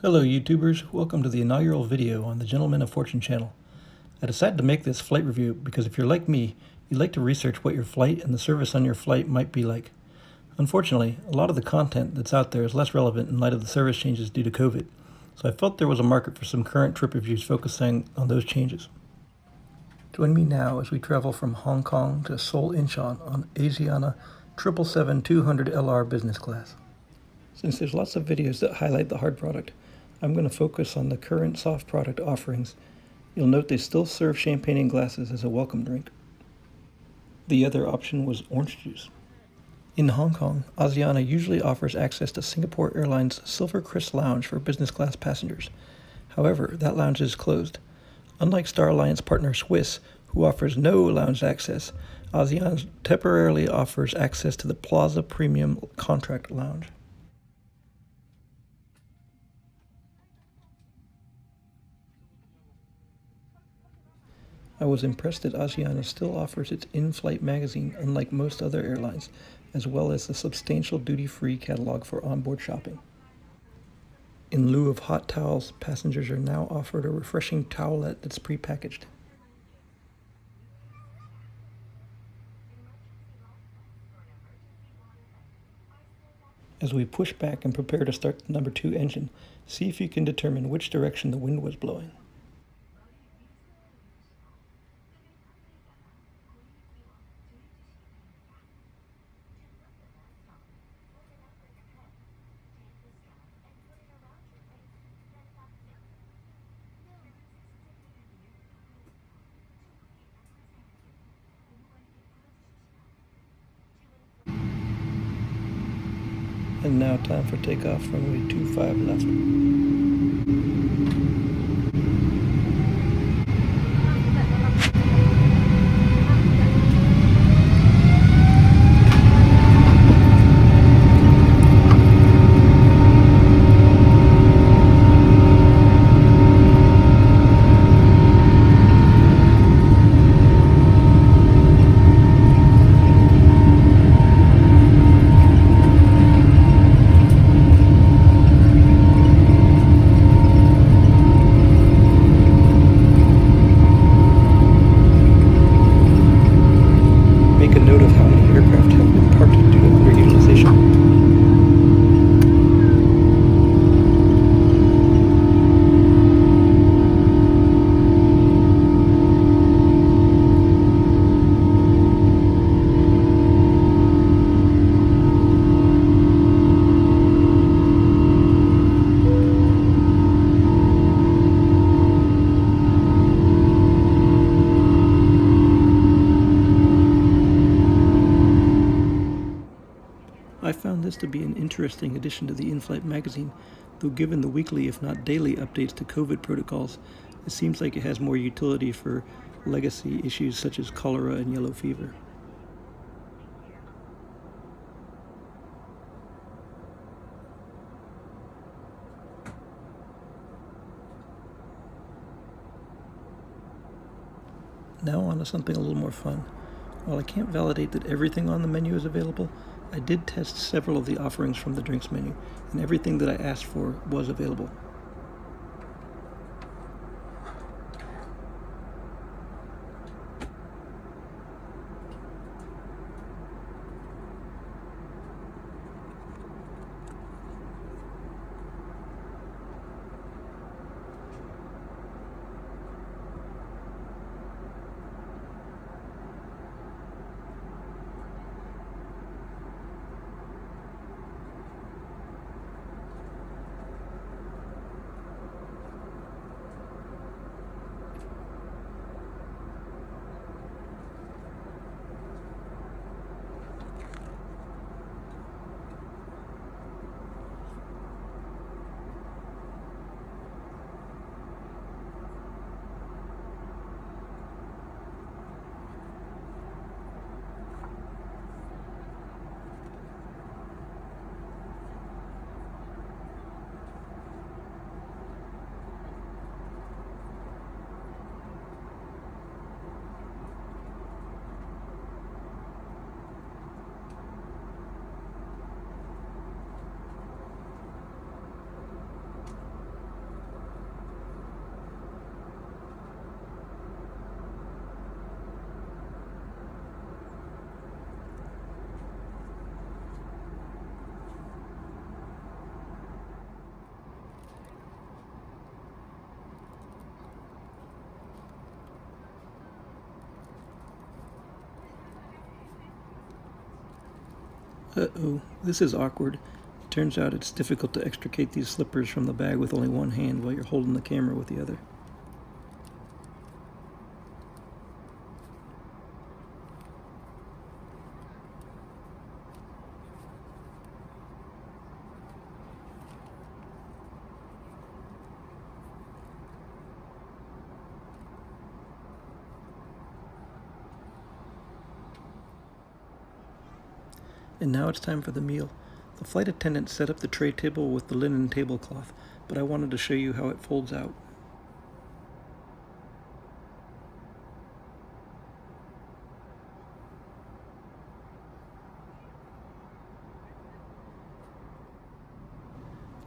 Hello YouTubers, welcome to the inaugural video on the Gentleman of Fortune channel. I decided to make this flight review because if you're like me, you'd like to research what your flight and the service on your flight might be like. Unfortunately, a lot of the content that's out there is less relevant in light of the service changes due to COVID, so I felt there was a market for some current trip reviews focusing on those changes. Join me now as we travel from Hong Kong to Seoul Incheon on Asiana 777-200LR business class. Since there's lots of videos that highlight the hard product, I'm going to focus on the current soft product offerings. You'll note they still serve champagne in glasses as a welcome drink. The other option was orange juice. In Hong Kong, Asiana usually offers access to Singapore Airlines' Silver Crest Lounge for business class passengers. However, that lounge is closed. Unlike Star Alliance partner Swiss, who offers no lounge access, Asiana temporarily offers access to the Plaza Premium Contract Lounge. I was impressed that Asiana still offers its in-flight magazine, unlike most other airlines, as well as a substantial duty-free catalog for onboard shopping. In lieu of hot towels, passengers are now offered a refreshing towelette that's prepackaged. As we push back and prepare to start the number 2 engine, see if you can determine which direction the wind was blowing. And now time for takeoff, runway 25 left. Make a note of how many aircraft have been parked due to underutilization. I found this to be an interesting addition to the in-flight magazine, though given the weekly if not daily updates to COVID protocols, it seems like it has more utility for legacy issues such as cholera and yellow fever. Now on to something a little more fun. While I can't validate that everything on the menu is available, I did test several of the offerings from the drinks menu, and everything that I asked for was available. Uh-oh, this is awkward. It turns out it's difficult to extricate these slippers from the bag with only one hand while you're holding the camera with the other. And now it's time for the meal. The flight attendant set up the tray table with the linen tablecloth, but I wanted to show you how it folds out.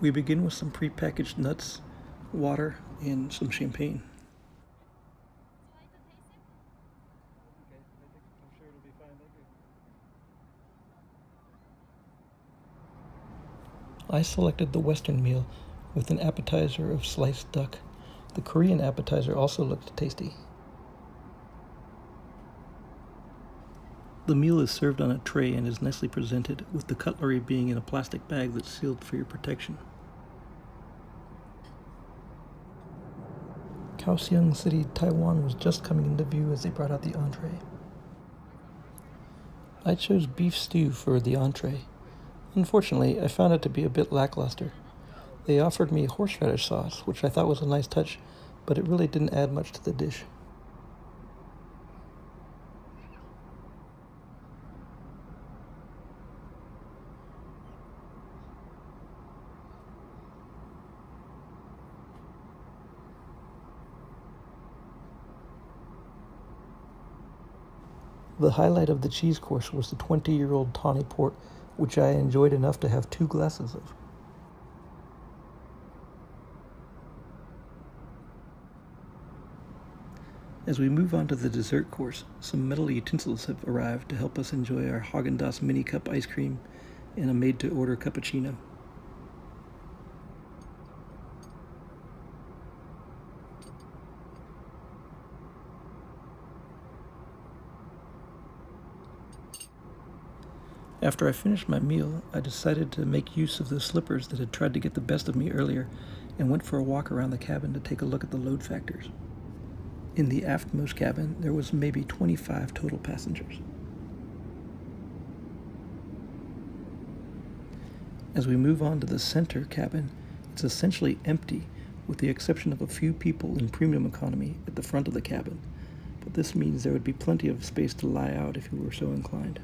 We begin with some prepackaged nuts, water, and some champagne. I selected the Western meal with an appetizer of sliced duck. The Korean appetizer also looked tasty. The meal is served on a tray and is nicely presented, with the cutlery being in a plastic bag that's sealed for your protection. Kaohsiung City, Taiwan was just coming into view as they brought out the entree. I chose beef stew for the entree. Unfortunately, I found it to be a bit lackluster. They offered me horseradish sauce, which I thought was a nice touch, but it really didn't add much to the dish. The highlight of the cheese course was the 20-year-old tawny port, which I enjoyed enough to have 2 glasses of. As we move on to the dessert course, some metal utensils have arrived to help us enjoy our Haagen-Dazs mini cup ice cream and a made-to-order cappuccino. After I finished my meal, I decided to make use of the slippers that had tried to get the best of me earlier and went for a walk around the cabin to take a look at the load factors. In the aftmost cabin, there was maybe 25 total passengers. As we move on to the center cabin, it's essentially empty with the exception of a few people in premium economy at the front of the cabin, but this means there would be plenty of space to lie out if you were so inclined.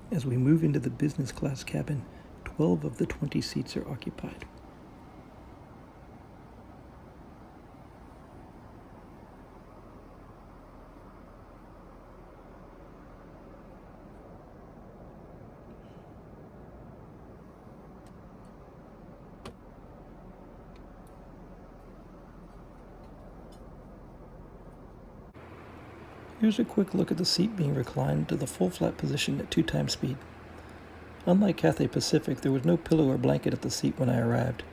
As we move into the business class cabin, 12 of the 20 seats are occupied. Here's a quick look at the seat being reclined to the full flat position at 2 times speed. Unlike Cathay Pacific, there was no pillow or blanket at the seat when I arrived.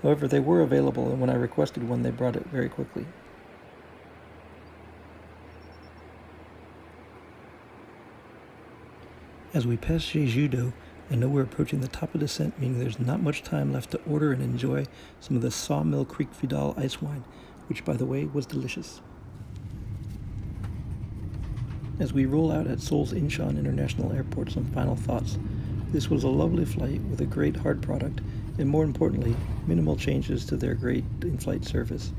However, they were available, and when I requested one, they brought it very quickly. As we pass Jeju-do, I know we're approaching the top of descent, meaning there's not much time left to order and enjoy some of the Sawmill Creek Vidal ice wine, which, by the way, was delicious. As we roll out at Seoul's Incheon International Airport, some final thoughts. This was a lovely flight with a great hard product, and more importantly, minimal changes to their great in-flight service.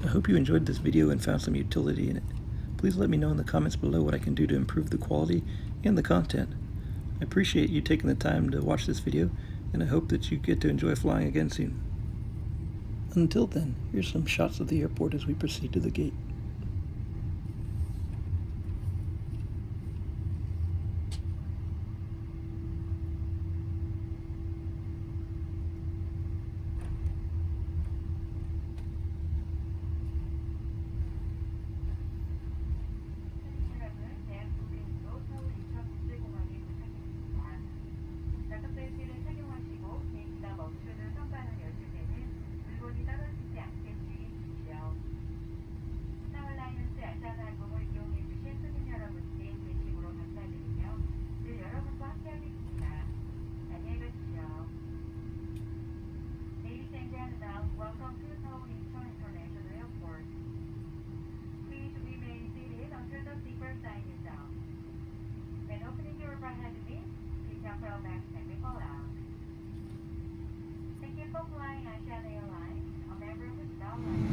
I hope you enjoyed this video and found some utility in it. Please let me know in the comments below what I can do to improve the quality and the content. I appreciate you taking the time to watch this video, and I hope that you get to enjoy flying again soon. Until then, here's some shots of the airport as we proceed to the gate. next and we call out. Thank you for flying Asiana Airlines, a member of the Star Line.